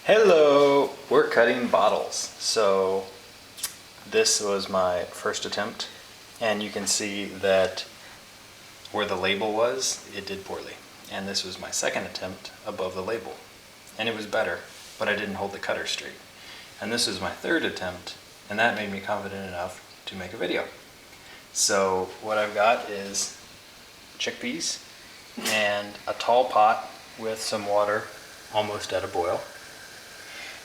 Hello! We're cutting bottles. So this was my first attempt, and you can see that where the label was, it did poorly. And this was my second attempt above the label, and it was better, but I didn't hold the cutter straight. And this was my third attempt, and that made me confident enough to make a video. So what I've got is chickpeas and a tall pot with some water almost at a boil.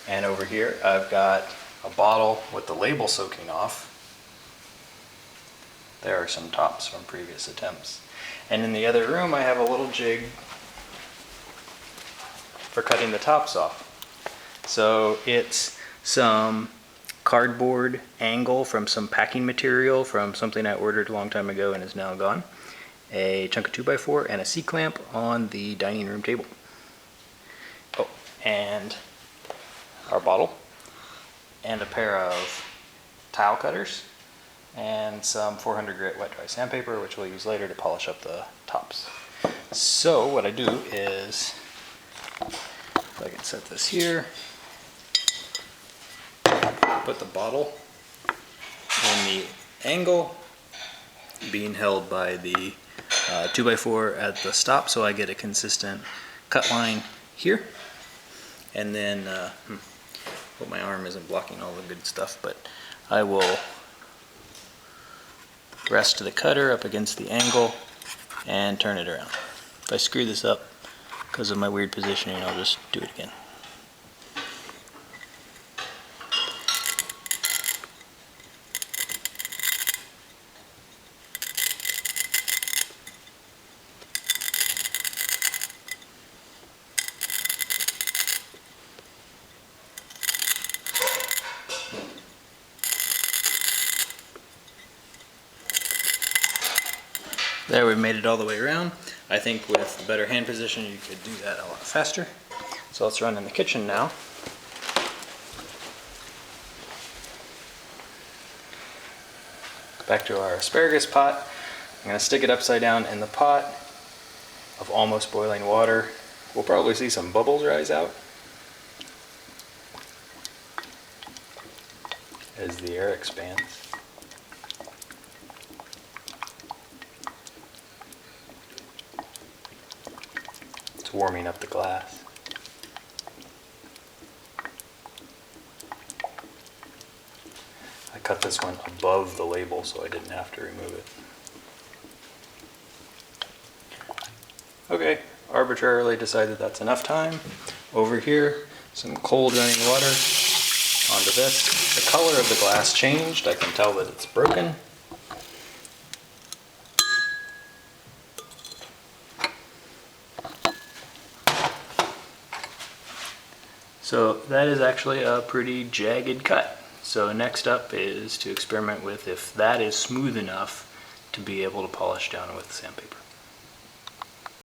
And over here I've got a bottle with the label soaking off. There are some tops from previous attempts. And in the other room I have a little jig for cutting the tops off. So it's some cardboard angle from some packing material from something I ordered a long time ago and is now gone. A chunk of 2x4 and a C-clamp on the dining room table. Oh, and our bottle, and a pair of tile cutters, and some 400 grit wet dry sandpaper, which we'll use later to polish up the tops. So what I do is, if I can set this here, put the bottle in the angle, being held by the 2x4 at the stop, so I get a consistent cut line here. And then, hope my arm isn't blocking all the good stuff, but I will rest the cutter up against the angle and turn it around. If I screw this up because of my weird positioning, I'll just do it again. There, we've made it all the way around. I think with better hand position you could do that a lot faster. So let's run in the kitchen now. Back to our asparagus pot. I'm going to stick it upside down in the pot of almost boiling water. We'll probably see some bubbles rise out as the air expands. It's warming up the glass. I cut this one above the label so I didn't have to remove it. Okay, arbitrarily decided that's enough time. Over here, some cold running water onto this. The color of the glass changed. I can tell that it's broken. So that is actually a pretty jagged cut. So next up is to experiment with if that is smooth enough to be able to polish down with sandpaper.